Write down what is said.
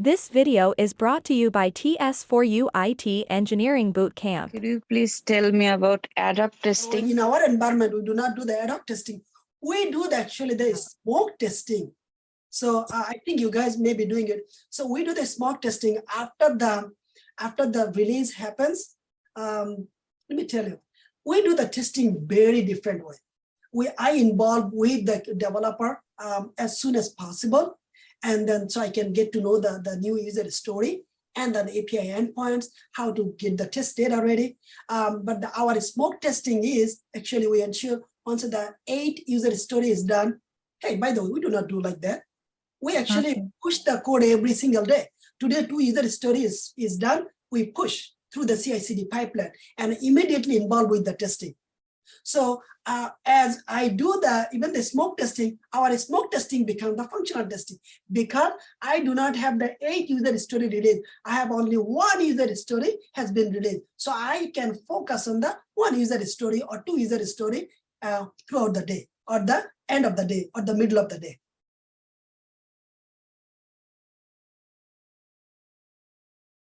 This video is brought to you by TS4U IT Engineering Bootcamp. Could you please tell me about adapt testing? In our environment, we do not do the adapt testing. We do actually the smoke testing. So I think you guys may be doing it. So we do the smoke testing after the release happens. Let me tell you, we do the testing very different way. I involve with the developer as soon as possible. And then so I can get to know the new user story and then API endpoints, how to get the test data ready. But our smoke testing is actually we ensure once the 8 user story is done. Hey, by the way, we do not do like that. We actually push the code every single day. Today, 2 user story is done. We push through the CI/CD pipeline and immediately involved with the testing. So as I do even the smoke testing, our smoke testing becomes the functional testing because I do not have the 8 user story released. I have only 1 user story has been released. So I can focus on the 1 user story or 2 user story throughout the day or the end of the day or the middle of the day.